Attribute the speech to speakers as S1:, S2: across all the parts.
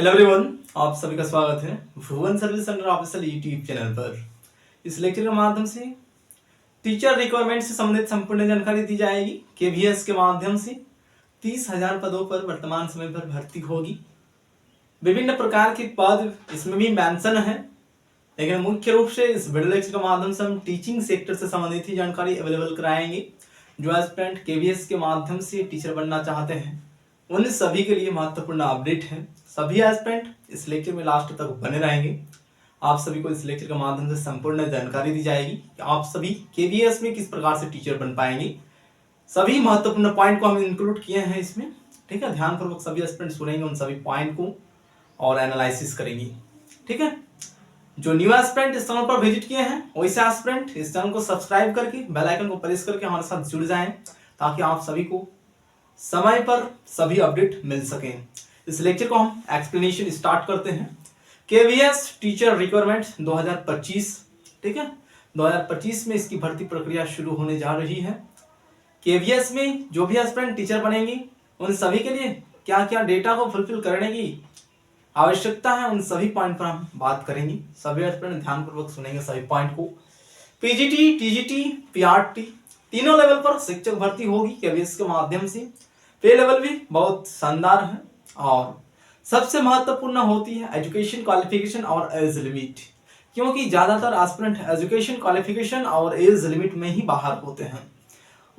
S1: Hello everyone, आप सभी का स्वागत है Bhuvan service centre official YouTube channel पर। इस लेक्चर के माध्यम से टीचर रिक्वायरमेंट से संबंधित संपूर्ण जानकारी दी जाएगी। केवीएस के माध्यम से 30,000 पदों पर वर्तमान समय पर भर्ती होगी। विभिन्न प्रकार के पद इसमें भी मेंशन है, लेकिन मुख्य रूप से इस वीडियो लेक्चर के माध्यम से हम टीचिंग सेक्टर से संबंधित ही जानकारी अवेलेबल कराएंगे। जो एस्पिरेंट केवीएस के माध्यम से टीचर बनना चाहते हैं उन सभी के लिए महत्वपूर्ण अपडेट है। सभी एस्पिरेंट इस लेक्चर में लास्ट तक बने रहेंगे। आप सभी को इस लेक्चर के माध्यम से संपूर्ण जानकारी दी जाएगी कि आप सभी केवीएस में किस प्रकार से टीचर बन पाएंगे। सभी महत्वपूर्ण पॉइंट को हम इंक्लूड किए हैं इसमें, ठीक है। ध्यानपूर्वक सभी एस्पिरेंट सुनेंगे उन सभी पॉइंट को और एनालिसिस करेंगे, ठीक है। जो न्यू एस्पिरेंट इस चैनल पर विजिट किए हैं वैसे एस्पिरेंट इस चैनल को सब्सक्राइब करके बेल आइकन को प्रेस करके हमारे साथ जुड़ जाएं, ताकि आप सभी को समय पर सभी अपडेट मिल सके। इस लेक्चर को हम एक्सप्लेनेशन स्टार्ट करते हैं। केवीएस टीचर रिक्वायरमेंट 2025, ठीक है। 2025 में इसकी भर्ती प्रक्रिया शुरू होने जा रही है। केवीएस में जो भी एस्पिरेंट टीचर बनेंगे उन सभी के लिए क्या क्या डेटा को फुलफिल करने की आवश्यकता है, उन सभी पॉइंट पर हम बात करेंगे। सभी एस्पिरेंट ध्यानपूर्वक सुनेंगे सभी पॉइंट को। पीजीटी, टीजीटी, पीआरटी तीनों लेवल पर शिक्षक भर्ती होगी केवीएस के माध्यम से। पे लेवल भी बहुत शानदार है और सबसे महत्वपूर्ण होती है एजुकेशन क्वालिफिकेशन और एज लिमिट, क्योंकि ज्यादातर एस्पिरेंट एजुकेशन क्वालिफिकेशन और एज लिमिट में ही बाहर होते हैं।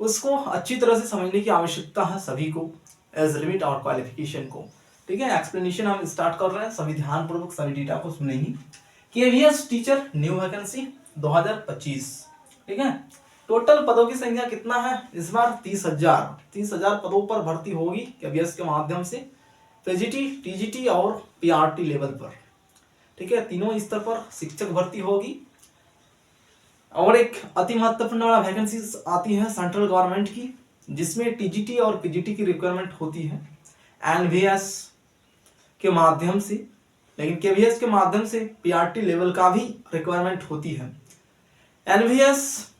S1: उसको अच्छी तरह से समझने की आवश्यकता है सभी को, एज लिमिट और क्वालिफिकेशन को, ठीक है। एक्सप्लेनेशन हम स्टार्ट कर रहे हैं, सभी ध्यानपूर्वक सभी डेटा को सुनेंगे। केवीएस टीचर न्यू वैकेंसी 2025, ठीक है। टोटल पदों की संख्या कितना है इस बार? 30,000 पदों पर भर्ती होगी केवीएस के माध्यम से, पीजीटी, टीजीटी और पीआरटी लेवल पर, ठीक है। तीनों स्तर पर शिक्षक भर्ती होगी। और एक अति महत्वपूर्ण वैकेंसी आती है सेंट्रल गवर्नमेंट की, जिसमें टीजीटी और पीजीटी की रिक्वायरमेंट होती है एनवीएस के माध्यम से, लेकिन केवीएस के माध्यम से पीआरटी लेवल का भी रिक्वायरमेंट होती है। एनवीएस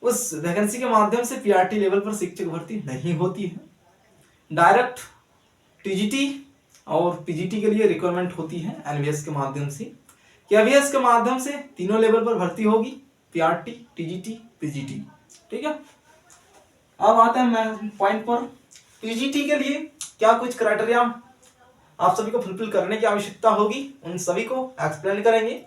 S1: उस वैकेंसी के माध्यम से पीआरटी लेवल पर शिक्षक भर्ती नहीं होती है। डायरेक्ट टीजीटी और पीजीटी के लिए रिक्वायरमेंट होती है एनवीएस के माध्यम से। केवीएस के माध्यम से तीनों लेवल पर भर्ती होगी, पीआरटी, टीजीटी, पीजीटी, ठीक है। अब आते हैं पॉइंट पर। पीजीटी के लिए क्या कुछ क्राइटेरिया आप सभी को फुलफिल करने की आवश्यकता होगी, उन सभी को एक्सप्लेन करेंगे।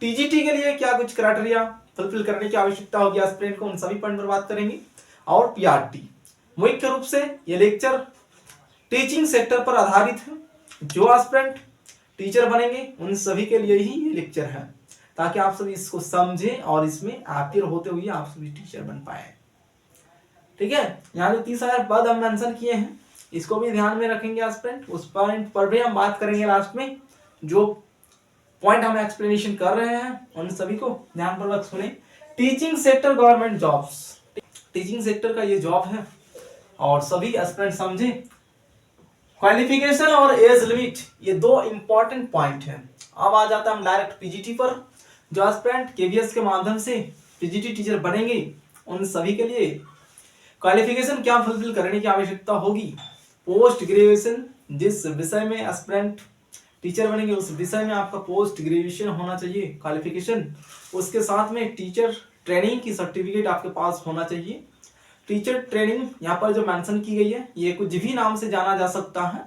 S1: टीजीटी के लिए क्या कुछ क्राइटेरिया फुलफिल करने की आवश्यकता होगी एस्पिरेंट को, उन सभी पॉइंट पर बात करेंगे। और पीआरटी, मुख्य रूप से ये लेक्चर टीचिंग सेक्टर पर आधारित है। जो एस्पिरेंट टीचर बनेंगे उन सभी के लिए ही ये लेक्चर है, ताकि आप सभी इसको समझें और इसमें अपियर होते हुए आप सभी टीचर बन पाए, ठीक है। यहाँ जो 30,000 पद हम मेंशन किए हैं इसको भी ध्यान में रखेंगे एस्पिरेंट। उस पॉइंट पर भी हम बात करेंगे लास्ट में। जो पॉइंट हम एक्सप्लेनेशन कर रहे हैं उन सभी को ध्यानपूर्वक सुने। Teaching sector government jobs, teaching sector का ये जॉब है और सभी एस्पिरेंट समझे। क्वालिफिकेशन और एज लिमिट ये दो इंपॉर्टेंट पॉइंट हैं। अब आ जाता है हम डायरेक्ट पीजीटी पर। जो एस्पिरेंट केवीएस के माध्यम से पीजीटी टीचर बनेंगे उन सभी के लिए क्वालिफिकेशन क्या फुलफिल करने की आवश्यकता होगी? पोस्ट ग्रेजुएशन, जिस विषय में एस्पिरेंट टीचर बनेंगे उस विषय में आपका पोस्ट ग्रेजुएशन होना चाहिए क्वालिफिकेशन। उसके साथ में टीचर ट्रेनिंग की सर्टिफिकेट आपके पास होना चाहिए। टीचर ट्रेनिंग यहाँ पर जो मेंशन की गई है ये कुछ भी नाम से जाना जा सकता है।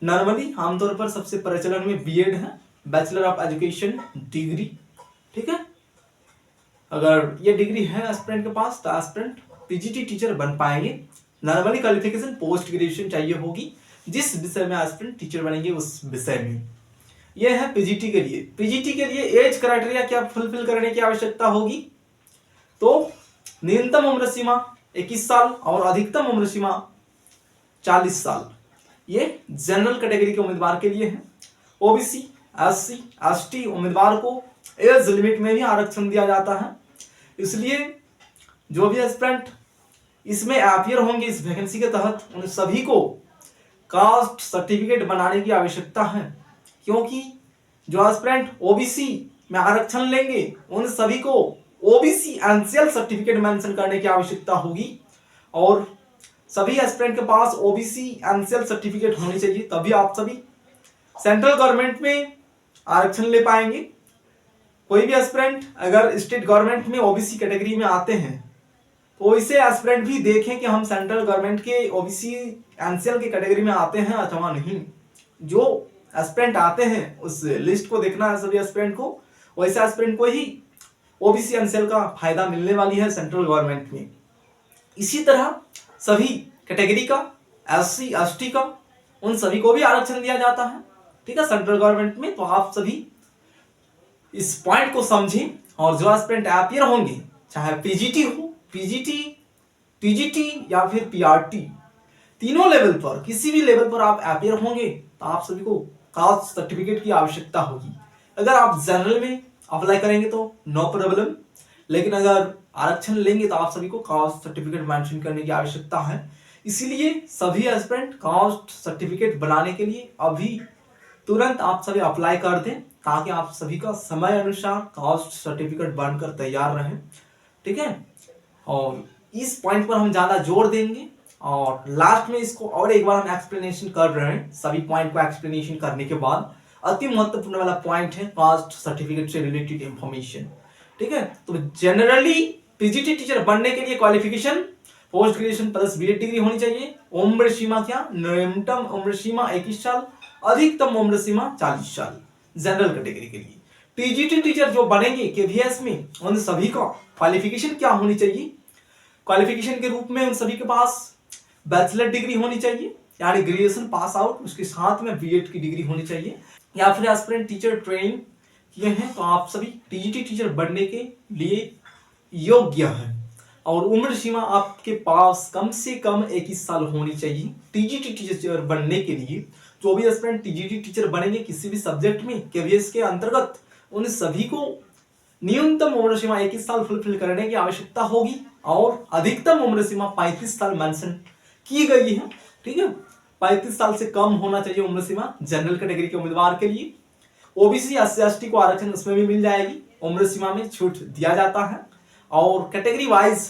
S1: नॉर्मली आमतौर पर सबसे प्रचलन में बीएड है, बैचलर ऑफ एजुकेशन डिग्री, ठीक है। अगर ये डिग्री है एस्पिरेंट के पास तो एस्पिरेंट पीजीटी टीचर बन पाएंगे। नॉर्मली क्वालिफिकेशन पोस्ट ग्रेजुएशन चाहिए होगी, जिस विषय में एस्पिरेंट टीचर बनेंगे उस विषय में। यह है पीजीटी के लिए। पीजीटी के लिए एज क्राइटेरिया क्या फुलफिल करने की आवश्यकता होगी? तो न्यूनतम उम्र सीमा 21 साल और अधिकतम उम्र सीमा 40 साल। ये जनरल कैटेगरी के उम्मीदवार के लिए है। ओबीसी, एससी, एसटी उम्मीदवार को एज लिमिट में भी आरक्षण दिया जाता है। इसलिए जो भी एस्पिरेंट इसमें अपियर होंगे इस वैकेंसी के तहत उन सभी को कास्ट सर्टिफिकेट बनाने की आवश्यकता है, क्योंकि जो एस्पिरेंट ओबीसी में आरक्षण लेंगे उन सभी को ओबीसी एनसीएल सर्टिफिकेट मेंशन करने की आवश्यकता होगी। और सभी एस्पिरेंट के पास ओबीसी एनसीएल सर्टिफिकेट होनी चाहिए, तभी आप सभी सेंट्रल गवर्नमेंट में आरक्षण ले पाएंगे। कोई भी एस्पिरेंट अगर स्टेट गवर्नमेंट में ओबीसी कैटेगरी में आते हैं तो वैसे एस्पिरेंट भी देखें कि हम सेंट्रल गवर्नमेंट के ओबीसी एनसीएल की कैटेगरी में आते हैं अथवा नहीं। जो एस्पिरेंट आते हैं उस लिस्ट को देखना है सभी एस्पिरेंट को, वैसे एस्पिरेंट को ही ओबीसी एनसीएल का फायदा मिलने वाली है सेंट्रल गवर्नमेंट में। इसी तरह सभी कैटेगरी का, एससी एसटी का, उन सभी को भी आरक्षण दिया जाता है, ठीक है, सेंट्रल गवर्नमेंट में। तो आप सभी इस पॉइंट को समझें और जो एस्पिरेंट अपियर होंगे, चाहे पीजीटी हो, पीजीटी, टीजीटी या फिर पीआरटी, तीनों लेवल पर, किसी भी लेवल पर आप अपियर होंगे तो आप सभी को कास्ट सर्टिफिकेट की आवश्यकता होगी। अगर आप जनरल में अप्लाई करेंगे तो नो प्रॉब्लम, लेकिन अगर आरक्षण लेंगे तो आप सभी को कास्ट सर्टिफिकेट मेंशन करने की आवश्यकता है। इसीलिए सभी एस्पिरेंट कास्ट सर्टिफिकेट बनाने के लिए अभी तुरंत आप सभी अप्लाई कर दें, ताकि आप सभी का समय अनुसार कास्ट सर्टिफिकेट बनकर तैयार रहे, ठीक है। और इस पॉइंट पर हम ज्यादा जोर देंगे और लास्ट में इसको और एक बार हम एक्सप्लेनेशन कर रहे हैं। सभी पॉइंट को एक्सप्लेनेशन करने के बाद अति महत्वपूर्ण वाला पॉइंट है कास्ट सर्टिफिकेट से रिलेटेड इंफॉर्मेशन, ठीक है। तो जनरली पीजीटी टीचर बनने के लिए qualification post graduation plus BEd degree होनी चाहिए। उम्र सीमा क्या, न्यूनतम उम्र सीमा 21 साल, अधिकतम उम्र सीमा 40 साल जनरल कैटेगरी के लिए। टीजीटी टीचर जो बनेंगे केवीएस में, उन सभी का क्वालिफिकेशन क्या होनी चाहिए? क्वालिफिकेशन के रूप में उन सभी के पास बैचलर डिग्री होनी चाहिए, यानी ग्रेजुएशन पास आउट, उसके साथ में बीएड की डिग्री होनी चाहिए, या फिर एस्पिरेंट टीचर ट्रेनिंग किए हैं तो आप सभी टीजीटी टीचर बनने के लिए योग्य हैं। और उम्र सीमा आपके पास कम से कम 21 साल होनी चाहिए टीजीटी टीचर बनने के लिए। जो भी एस्पिरेंट टीजीटी टीचर बनेंगे किसी भी सब्जेक्ट में केवीएस के अंतर्गत, उन सभी को न्यूनतम उम्र सीमा 21 साल फुलफिल करने की आवश्यकता होगी और अधिकतम उम्र सीमा 35 साल मेंशन की गई है, ठीक है। 35 साल से कम होना चाहिए उम्र सीमा जनरल कैटेगरी के उम्मीदवार के लिए। ओबीसी एससी एसटी को आरक्षण उसमें भी मिल जाएगी, उम्र सीमा में छूट दिया जाता है। और कैटेगरी वाइज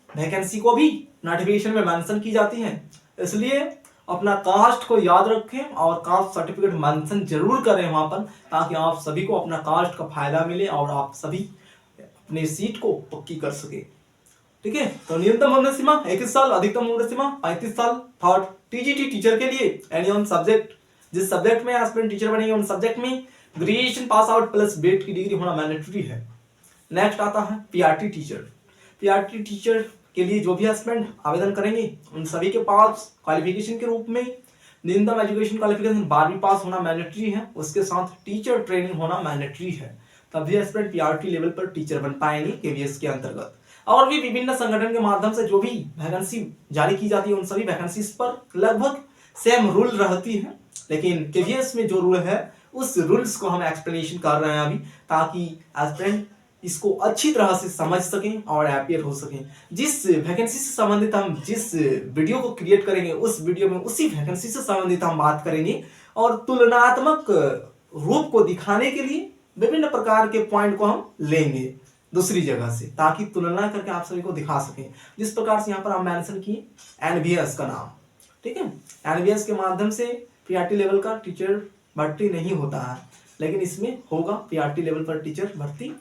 S1: वैकेंसी को भी नोटिफिकेशन में मेंशन की जाती है, इसलिए अपना कास्ट को याद रखें और कास्ट सर्टिफिकेट मेंशन जरूर करें वहां पर, ताकि आप सभी को अपना कास्ट का फायदा मिले और आप सभी अपने सीट को पक्की कर सके, ठीक है। तो न्यूनतम उम्र सीमा 21 साल, अधिकतम उम्र सीमा 35 साल फॉर टीजीटी टीचर के लिए। एनी ऑन सब्जेक्ट, जिस सब्जेक्ट में एस्पिरेंट टीचर बनेंगे उन सब्जेक्ट में graduation pass out plus BEd की डिग्री होना मैंडेटरी है। नेक्स्ट आता है पीआरटी टीचर। पीआरटी टीचर के लिए जो भी एस्पिरेंट आवेदन करेंगे उन सभी के पास क्वालिफिकेशन के रूप में न्यूनतम एजुकेशन क्वालिफिकेशन 12वीं पास होना मैंडेटरी है, उसके साथ टीचर ट्रेनिंग होना मैंडेटरी है, तभी एस्पिरेंट पीआरटी लेवल पर टीचर बन पाएंगे केवीएस के अंतर्गत। और भी विभिन्न संगठन के माध्यम से जो भी वैकेंसी जारी की जाती है उन सभी वैकेंसीज पर लगभग सेम रूल रहती है, लेकिन केवीएस में जो रूल है उस रूल्स को हम एक्सप्लेनेशन कर रहे हैं अभी, ताकि एस्पिरेंट इसको अच्छी तरह से समझ सकें और अपियर हो सकें। जिस वैकेंसी से संबंधित हम जिस वीडियो को क्रिएट करेंगे उस वीडियो में उसी वैकेंसी से संबंधित हम बात करेंगे और तुलनात्मक रूप को दिखाने के लिए विभिन्न प्रकार के पॉइंट को हम लेंगे दूसरी जगह से, ताकि तुलना करके आप सभी को दिखा सकें। जिस प्रकार से यहाँ पर हम मेंशन किए एनबीएस का नाम, ठीक है। एनबीएस के माध्यम से पीआरटी लेवल का टीचर भर्ती नहीं होता है, लेकिन इसमें होगा पीआरटी लेवल पर टीचर भर्ती।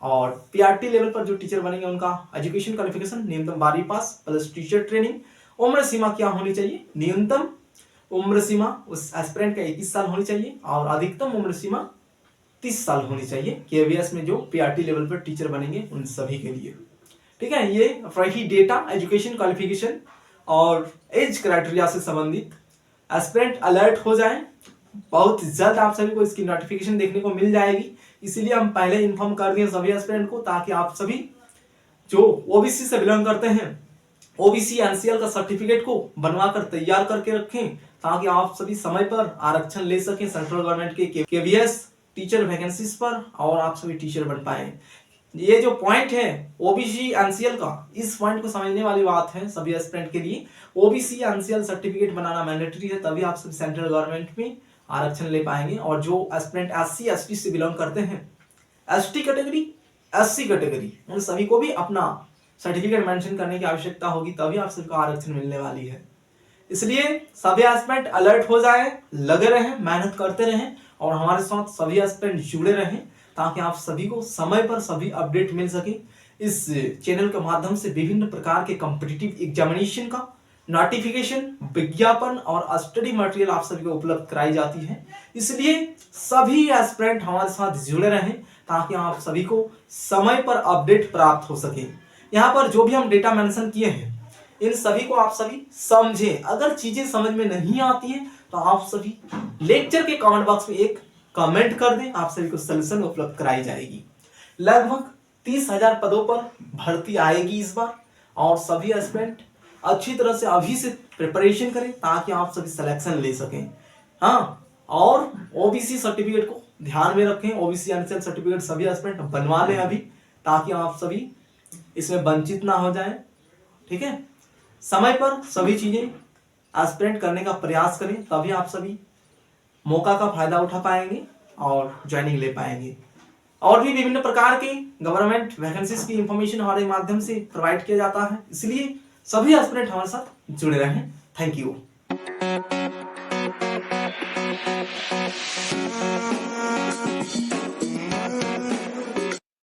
S1: और पीआरटी लेवल पर जो टीचर बनेंगे उनका एजुकेशन क्वालिफिकेशन न्यूनतम 12वीं पास प्लस टीचर ट्रेनिंग। उम्र सीमा क्या होनी चाहिए? न्यूनतम उम्र सीमा उस एस्पिरेंट का 21 साल होनी चाहिए और अधिकतम उम्र सीमा 30 साल होनी चाहिए केवीएस में जो पीआरटी लेवल पर टीचर बनेंगे उन सभी के लिए, ठीक है। ये रही डेटा, एजुकेशन क्वालिफिकेशन और एज क्राइटेरिया से संबंधित। एस्पिरेंट अलर्ट हो जाएं, बहुत जल्द आप सभी को इसकी नोटिफिकेशन देखने को मिल जाएगी, इसीलिए हम पहले इन्फॉर्म कर दिए सभी एस्पिरेंट को, ताकि आप सभी जो ओबीसी से बिलोंग करते हैं ओबीसी एनसीएल का सर्टिफिकेट को बनवा कर तैयार करके रखें, ताकि आप सभी समय पर आरक्षण ले सकें सेंट्रल गवर्नमेंट के केवीएस टीचर वैकेंसीज पर और आप सभी टीचर बन पाए। ये जो पॉइंट है ओबीसी एनसीएल का, इस पॉइंट को समझने वाली बात है सभी एस्पिरेंट के लिए। ओबीसी एनसीएल सर्टिफिकेट बनाना मैंडेटरी है, तभी आप सभी सेंट्रल गवर्नमेंट में आरक्षण ले पाएंगे। और जो एस्पिरेंट एससी एसटी से बिलोंग करते हैं, एसटी कैटेगरी, एससी कैटेगरी, उन सभी को भी अपना सर्टिफिकेट मेंशन करने की आवश्यकता होगी, तभी आप सबको आरक्षण मिलने वाली है। इसलिए सभी एस्पिरेंट अलर्ट हो जाएं, लगे रहें, मेहनत करते रहें और हमारे साथ सभी एस्पिरेंट जुड़े रहें ताकि आप सभी को समय पर सभी अपडेट मिल सके। इस चैनल के माध्यम से विभिन्न प्रकार के कॉम्पिटिटिव एग्जामिनेशन का नोटिफिकेशन, विज्ञापन और स्टडी मटेरियल आप सभी को उपलब्ध कराई जाती है। इसलिए सभी एस्पिरेंट हमारे साथ जुड़े रहें ताकि आप सभी को समय पर अपडेट प्राप्त हो सके। यहाँ पर जो भी हम डेटा मेंशन किए हैं इन सभी को आप सभी समझें। अगर चीजें समझ में नहीं आती हैं तो आप सभी लेक्चर के कमेंट बॉक्स में एक कमेंट कर दें, आप सभी को सलूशन उपलब्ध कराई जाएगी। लगभग 30,000 पदों पर भर्ती आएगी इस बार और सभी एस्पिरेंट अच्छी तरह से अभी से प्रिपरेशन करें ताकि आप सभी सिलेक्शन ले सकें। हाँ, और ओबीसी सर्टिफिकेट को ध्यान में रखें। ओबीसी एनसीएल सर्टिफिकेट सभी एस्पिरेंट बनवा लें अभी ताकि आप सभी इसमें वंचित ना हो जाए। ठीक है, समय पर सभी चीजें एस्पिरेंट करने का प्रयास करें, तभी आप सभी मौका का फायदा उठा पाएंगे और ज्वाइनिंग ले पाएंगे। और भी विभिन्न प्रकार के गवर्नमेंट वैकेंसीज की इंफॉर्मेशन हमारे माध्यम से प्रोवाइड किया जाता है, इसलिए सभी एस्पिरेंट हमारे साथ जुड़े रहें। Thank you.